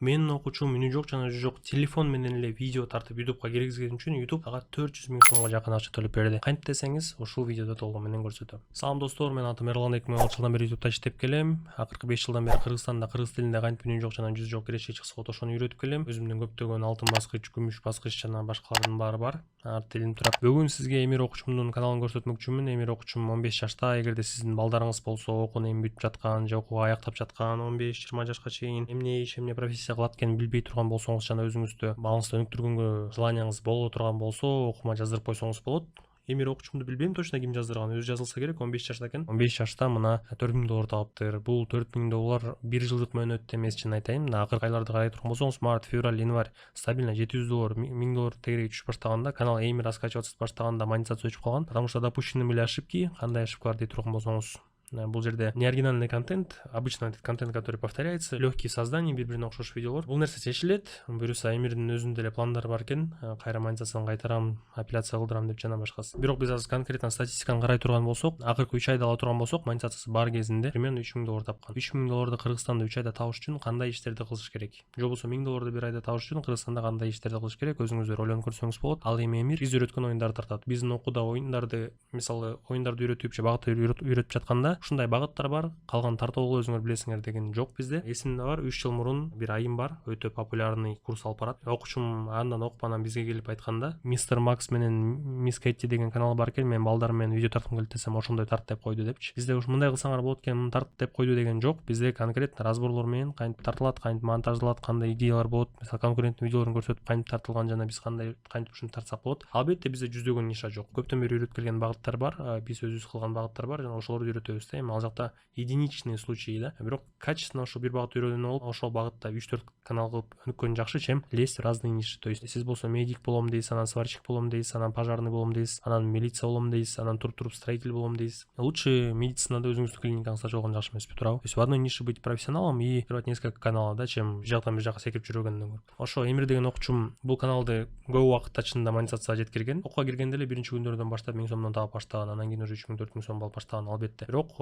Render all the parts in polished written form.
Менин окуучум үнү жок жана жүзү жок телефон менен эле видео тартып YouTube'га киргизген үчүн YouTube ага 400 000 сомго жакын акча төлөп берди. Кантип десеңиз, ушул видеодо толугу менен көрсөтөм. Салам достор, мен атым Эрлан, 2006 жылдан бери YouTube'да иштеп келем. Акыркы 5 жылдан бери Кыргызстанда кыргыз тилинде кантип үнү жок жана жүзү жок киреше чыкса болот ошону үйрөтүп келем. Өзүмдүн көптөгөн алтын баскыч, күмүш баскыч жана башкалардын баары бар. Ар тилим турат. Бүгүн сизге Эмир окуучумдун каналын көрсөтмөкчүмүн. Эмир окуучум 15 жашта. Эгерде сиздин балдарыңыз болсо, окууну эми бүтүп жаткан же окууга аяктап жаткан 15-20 жашка чейин эмне иш, эмне профессия кылат экенин билбей турган болсоңуз жана өзүңүздү балыңызды өнүктүргөнгө желанияңыз боло турган болсо, окуума жаздырып койсоңуз болот. Эмир окуучумду билбейм точно ким жаздырган, өзү жазылса керек. 15 жашта экен. 15 жашта мына 4000 доллар таптыр. Бул 4000 доллар 1 жылдык мөөнөттө эмес, чын айтайын. Мына акыркы айларды карай турган болсоңуз, март, февраль, январь стабильно 700 доллар, 1000 доллар тегереги түшүп баштаганда, канал Эмир раскачиваться баштаганда монетизация өчүп калган. Потому что допущены были ошибки. Кандай ошибкалар дей турган болсоңуз, бул жерде неоригинальный контент, обычно контент, который повторяется, легкие создания, бири-бирине окшош видеолор. Бул нерсе чечилет. Буюрса Эмирдин өзүнүн деле пландары бар экен. Кайра монетизацияны кайтарам, апелляция кылдырам деп жана башкасы. Бирок биз азыр конкретно статистиканы карай турган болсок, акыркы 3 айда ала турган болсок, монетизациясы бар кезинде примерно 3000 доллар тапкан. 3000 долларды Кыргызстанда 3 айда табыш үчүн кандай иштерди кылыш керек? Же болбосо 1000 долларды бир айда табыш үчүн Кыргызстанда кандай иштерди кылыш керек? Өзүңүздөр ойлонуп көрсөңүз болот. Ал эми Эмир биз үйрөткөн оюндарды тартат. Биздин окууда оюндарды, мисалы, оюндарды үйрөтүп же багытты үйрөтүп жатканда ушундай багыттар бар. Калган тартоолу өзүңөр билесиңер деген жок bizde. Эсимде бар, 3 жыл мурун бир айым бар, өтө популярный курс алып барат. Окуучум андан окуп анан бизге келип айтканда, Мистер Макс менен Мисс Кэти деген канал бар экен, мен балдарым менен видео тарткым келет десем, ошондой тарт деп койду депчи. Бизде уж мындай кылсаңар болот экен, муну тарт деп койду деген жок. Бизде конкретно разборлор менен кантип тартылат, кантип монтаждалат, кандай идеялар болот, мисалы конкуренттин видеолорун көрсөтүп кантип тартылган жана биз кантип ушуну тартсак болот. Албетте бизде жүздөгөн ниша жок. Көптөн бери үйрөтүп келген багыттар бар, биз өзүбүз кылган багыттар бар жана ошолорду үйрөтөбүз да. Эми ал жакта единичный случай да. Бирок качественно ошол бир багытты үйрөнүп алып, ошол багытта 3-4 канал кылып өнүккөн жакшы, чем лезть в разные ниши. То есть сиз болсо медик болом дейсиз, анан сварщик болом дейсиз, анан пожарный болом дейсиз, анан милиция болом дейсиз, анан туруп строитель болом дейсиз. Лучше медицинада өзүңүздүн клиникаңызды ачып алган жакшы эмеспи, туурабы? То есть в одной нише быть профессионалом и открывать несколько каналов, да, чем бир жактан бир жака секирип жүргөндөн көрө. Ошо Эмир деген окуучум бул каналды көп убакытта чынында монетизацияга жеткирген. Окууга киргенде эле биринчи күндөрдөн баштап 1000 сомдон таап баштаган, анан кийин уже 3000 4000 сом алып баштаган, албетте. Бирок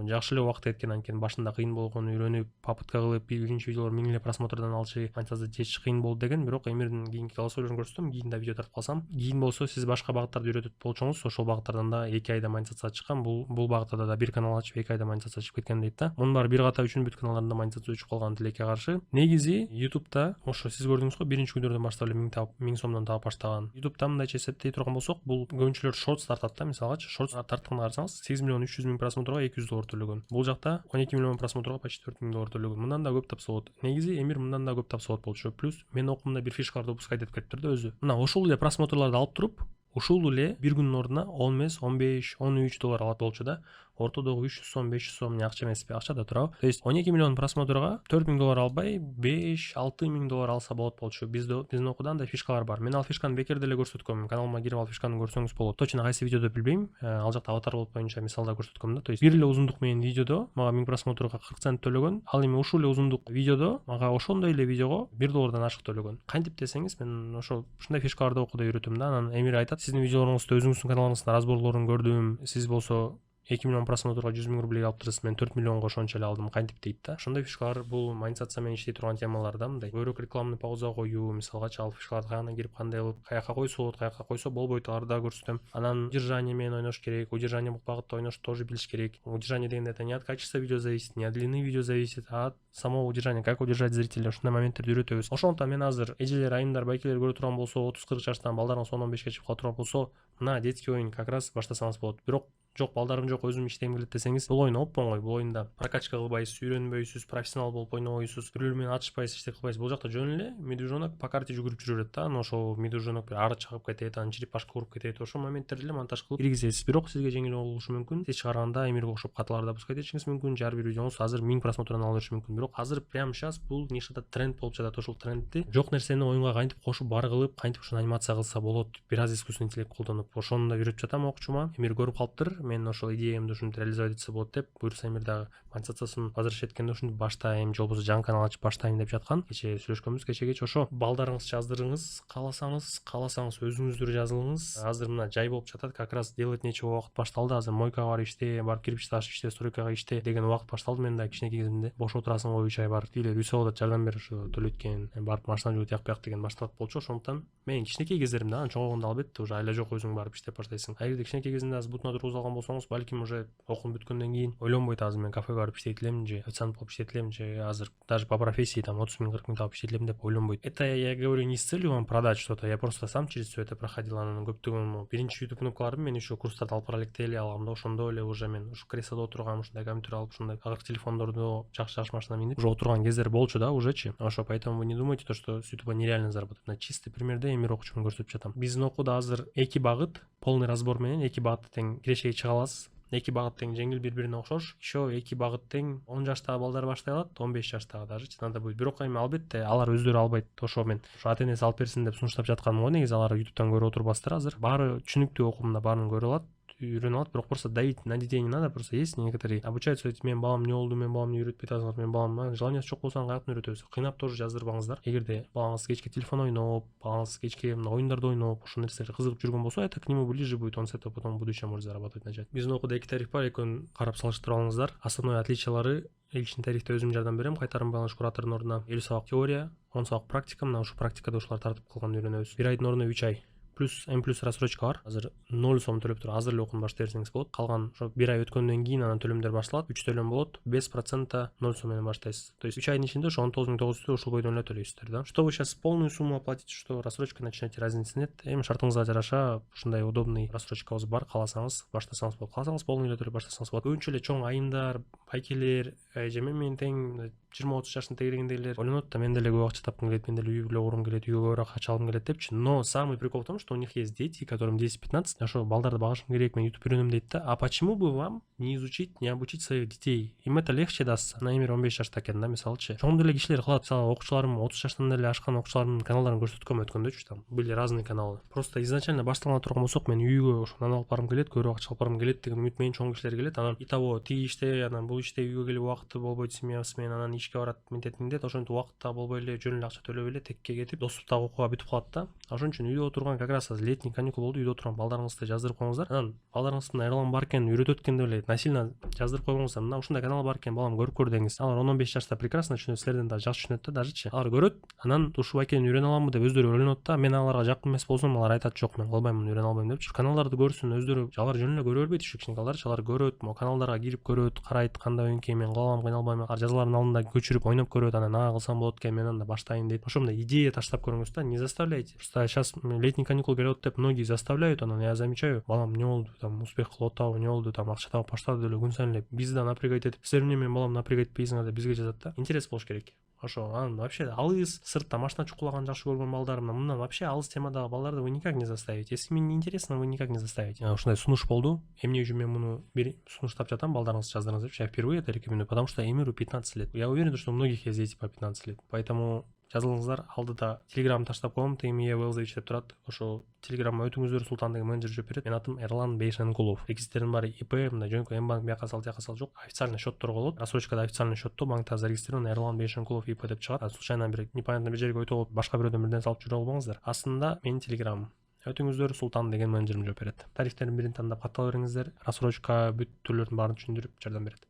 жакшы эле убакыт кеткен, анткени башында кыйын болгон, үйрөнүп, попытка кылып, биринчи видеолор 1000 эле просмотрдон алчу, монетизация жетиш кыйын болду деген. Бирок Эмирдин кийинки голосовойлорун көрсөтөм, кийин да видео тартып калсам, кийин болсо сиз башка багыттарды үйрөтүп болчоңуз, ошол багыттардан да 2 айда монетизация чыккан. Бул багытта да бир канал ачып 2 айда монетизация чыгып кеткен дейт да. Мунун баары бир ката үчүн бүт каналдарында монетизация өчүп калган, тилекке каршы. Негизи YouTube'да ошо сиз көрдүңүз го, биринчи күндөрдөн баштап эле 1000 сомдон таап баштаган. YouTube'да мындайча эсептей турган болсок, бул көбүнчүлөр шортс тартат да, мисалгачы. Шортс тартканды карасаңыз, 8 миллион 300 000 просмотрга 200 доллар төлөгөн. Бул жакта 12 миллион просмотрга почти 4000 доллар төлөгөн. Мындан да көп тапса болот. Негизи Эмир мындан да көп тапса болот болчу. Плюс мен окуумда бир фишкаларды упускать этип кетиптир да өзү. Мына ушул эле просмотрларды алып туруп, ушул эле бир күнүн ордуна 10 эмес, 15, 13 доллар алат болчу да. Ортодогу 300 сом, 500 сом не акча эмеспи? Акча да, туурабы? То есть 12 миллион просмотрга 4000 доллар албай, 5-6 миң доллар алса болот болчу. Биздин окуудан да фишкалар бар. Мен ал фишканы бекер деле көрсөткөм. Каналыма кирип ал фишканы көрсөңүз болот. Точно кайсы видеодо билбейм. Ал жакта аватар болуп боюнча мисалда көрсөткөм да. То есть бир эле узундук менен видеодо мага 1000 просмотрга 40 цент төлөгөн. Ал эми ушул эле узундук видеодо мага ошондой эле видеого 1 доллардан ашык төлөгөн. Кантип десеңиз, мен ошол ушундай фишкаларды окууда үйрөтөм да. Анан Эмир айтат, сиздин видеолоруңузду өзүңүздүн каналыңыздын разборлорун көрдүм. Сиз болсо 2 миллион просмотрга 100 000 рублей алыптырсыз, мен 4 миллионго ошончо эле алдым, кантип дейт да. Ошондой фишкалар бул монетизация менен иштей турган темалар да, мындай. Көбүрөөк рекламный пауза коюу, мисалга ал фишкаларды каяктан кирип кандай кылып, каяка койсо болот, каяка койсо болбойт, аларды да көрсөтөм. Анан удержание менен ойнош керек, удержание бул багытта ойношду тоже билиш керек. Удержание дегенде это не от качества видео зависит, не от длины видео зависит, а от самого удержания, как удержать зрителя, ушундай моменттерди үйрөтөбүз. Ошондуктан мен азыр эжелер, айымдар, байкелер көрө турган болсо, 30-40 жаштан балдарыңыз 10-15 чыгып кала турган болсо, мына детский оюн как раз баштасаңыз болот. Бирок жок, балдарым жок, өзүм иштегим келет десеңиз, бул оюн оңой. Бул оюнда прокачка кылбайсыз, үйрөнбөйсүз, профессионал болуп ойнобойсуз, бирөө менен атышпайсыз, иштеп кылбайсыз. Бул жакта жөн эле медвежонок по карте жүгүрүп жүрө берет да. Анан ошол медвежонок бир ары чыгып кетет, анан черепашка уруп кетет. Ошол моменттерди эле монтаж кылып киргизесиз. Бирок сизге жеңил болушу мүмкүн. Сиз чыгарганда Эмирге окшоп каталарды да пускать этишиңиз мүмкүн. Жар бир видеоңуз азыр 1000 просмотрдан ала бериши мүмкүн. Бирок азыр прямо сейчас бул нишада тренд болуп жатат. Ошол трендти жок нерсени оюнга кантип кошуп бар кылып, кантип ушуну анимация кылса болот, бир аз искусственный интеллект колдонуп, ошону да үйрөтүп жатам окуучума. Эмир көрүп калыптыр. мен ошол идеямды ушинтип реализовать этсе болот деп буюрса эмир дагы монетизациясын возвращать эткенде ушинтип баштайм же болбосо жаңы канал ачып баштайм деп жаткан. Кечээ сүйлөшкөнбүз, кече ошо балдарыңыз жаздырыңыз, кааласаңыз өзүңүздөр жазылыңыз. Азыр мына жай болуп жатат, как раз делать нечего убакыт башталды. Азыр мойкага барып иште, барып кирпич ташып иште, стройкага иште деген убакыт башталды. Мен да кичинекей кезимде бош отурасың го 3 ай барып бийлер үй салып жардам бер ошо төлөйткөн, барып машина жуу тияк бияк деген башталат болчу. Ошондуктан мен кичинекей кездеримде, анан чоңойгондо албетте уже айла жок өзүң барып иштеп баштайсың. Эгерде кичинекей кезинде азыр бутуна тургузуп алган болсоңуз, балким уже окуум бүткөндөн кийин ойлонбойт азыр мен кафеге барып иштейт элем же официант болуп иштейт элем же азыр даже по профессии там 30 000 40 000 таап иштейт элем деп ойлонбойт. Это я говорю не с целью вам продать что-то, я просто сам через все это проходил. Анан көптөгөн биринчи YouTube кнопкаларды мен еще курстарды алып бара электей эле алгам да, ошондо эле уже мен ушу креслодо отургам, ушундай компьютер алып, ушундай агыркы телефондорду жакшы машина минип уже отурган кездер болчу да ужечи. Ошо поэтому вы не думайте то, что с YouTube нереально заработать. На чистый примерде эмир окуучумун көрсөтүп жатам. Биздин окууда азыр 2 багыт, полный разбор менен 2 багытты тең кирешеге чыга аласыз. 2 багыт тең жеңил, бири-бирине окшош. Еще 2 багыт тең 10 жаштагы балдар баштай алат, 15 жаштагы даже надо будет. Бирок эми албетте алар өздөрү албайт. Ошо мен ата-энеси алып берсин деп сунуштап жатканым го. Негизи алар YouTube'тан көрүп отурбастыр азыр. Баары түшүнүктүү окуумда баарын көрүп алат. Үйрөнүп алат, бирок просто давить на детей не надо. Просто есть некоторые обучаются, менин балам эмне болду, менин балам эмне үйрөтпөйт атасыңар, менин балам желаниясы жок болсо каяктан үйрөтөбүз. Кыйнап тоже жаздырбаңыздар. Эгерде балаңыз кечке телефон ойноп, балаңыз кечке оюндарды ойноп, ошол нерселерге кызыгып жүргөн болсо, это к нему ближе будет, он с этого потом в будущем может зарабатывать начать. Биздин окууда 2 тариф бар, экөөнүн карап салыштырып алыңыздар. Основной отличиялары: личный тарифте өзүм жардам берем, кайтарым байланыш куратордун ордуна 50 сабак теория, 10 сабак практика. Мына ушу практикада ушулар тартып кылган үйрөнөбүз. 1 айдын ордуна 3 ай. Плюс плюс рассрочка бар. Азыр 0 сом төлөп туруп азыр эле окууну баштай берсеңиз болот. Калган ошо 1 ай өткөндөн кийин анан төлөмдөр башталат. 3 төлөм болот. 5% 0 сом менен баштайсыз. То есть 3 айдын ичинде ошо 19900 ушул бойдон эле төлөйсүздөр да. Что вы сейчас полную сумму оплатите, что рассрочка начнете, разницы нет. Эми шартыңызга жараша ушундай удобный рассрочкабыз бар. Кааласаңыз баштасаңыз болот. Кааласаңыз полный эле төлөп баштасаңыз болот. Көбүнчө эле чоң айымдар, байкелер, же менен тең 20-30 жаштын тегерегиндегилер ойлонот да, мен деле көп акча тапкым келет, мен деле үй бүлө кургум келет, үйгө көбүрөөк акча алгым келет депчи. Но самый прикол в том, что у них есть дети, которым 10-15, ошо балдарды багышым керек, мен YouTube үйрөнөм дейт да. А почему бы вам не изучить, не обучить своих детей? Им это легче дастся. На эмир 15 жашта экен да, мисалычы. Чоң деле кишилер кылат. Мисалы окуучуларым 30 жаштан деле ашкан окуучулардын каналдарын көрсөткөм өткөндөчү, там были разные каналы. Просто изначально башталган турган болсок, мен үйгө ошо нан алып баргым келет, көбүрөөк акча алып баргым келет деген үмүт менен чоң кишилер келет. Анан итого тиги иште, анан бул иште үйгө келип убакыты болбойт семьябыз менен, анан ишке барат, міндет, ошентип убакытта болбой эле, жөн эле акча төлөп эле текке кетип, доступтагы окууга бүтүп калат да. Ошон үчүн үйдө отурган, как раз азыр летний каникул болду, үйдө отурган балдарыңызды жаздырып коюңуздар. Анан балдарыңыз мына Эрлан бар экен, үйрөтөт экен деп эле насильно жаздырып койбоңуздар. Мына ушундай канал бар экен, балам көрүп көр деңиз. Алар 10-15 жашта прекрасно түшүнөт, силерден да жакшы түшүнөт да, дажычы. Алар көрөт, анан ушул экенин үйрөнө аламбы деп өздөрү ойлонот да. Мен аларга жакын эмес болсом, алар айтат, жок, мен кылбайм, үйрөнө албайм депчи. Каналдарды көрсүн, өздөрү алар жөн эле көрө бербейт, ушу кичинекей балдарчы. Алар көрөт, могу каналдарга кирип көрөт, карайт, кандай оюн экен, мен кыла алам, кыйналбайм. Алар жазалардын алдында көчүрүп ойноп көрөт, анан кылсам болот экен, мен анда баштайын дейт. Ошондой идея таштап көрүңүз да, не заставляйте. Просто сейчас летний каникул келет деп многие заставляют, анан я замечаю, балам эмне болду, там успех кылып атабы, эмне болду, там акча табып баштады деле күн сайын эле бизди да напрягать этип, силер эмне менин балам напрягать этпейсиңер деп бизге жазат да. Интерес болуш керек. Ошо анан вообще алыс, сыртта машина чукулаган жакшы көргөн балдар, мындан вообще алыс темадагы балдарды вы никак не заставите. Если им не интересно, вы никак не заставите. Ушундай сунуш болду. Эмне үчүн мен муну сунуштап жатам, балдарыңызды жаздырыңыз депчи. Я впервые это рекомендую, потому что Эмиру 15 лет. Я уверен, что у многих есть дети по 15 лет. Поэтому жазылыңыздар. Алдыда Telegram таштап коем, Тимия Велзович деп турат. Ошо Telegram өтүңүздөр, Султан деген менеджер жооп берет. Менин атым Эрлан Бейшенкулов. Регистрдердин баары ИП, мындай жөнөкөй М-банк, бияка сал, тияка сал жок. Официальный счеттор болот. Рассрочкада официальный счетту банкта зарегистрирован Эрлан Бейшенкулов ИП деп чыгат. Случайно бир непонятный бир жерге өтүп алып, башка бирөөдөн бирден салып жүрө албаңыздар. Астында менин Telegram өтүңүздөр, Султан деген менеджерим жооп берет. Тарифтердин бирин тандап каттала бериңиздер. Рассрочка бүт түрлөрүн баарын түшүндүрүп жардам берет.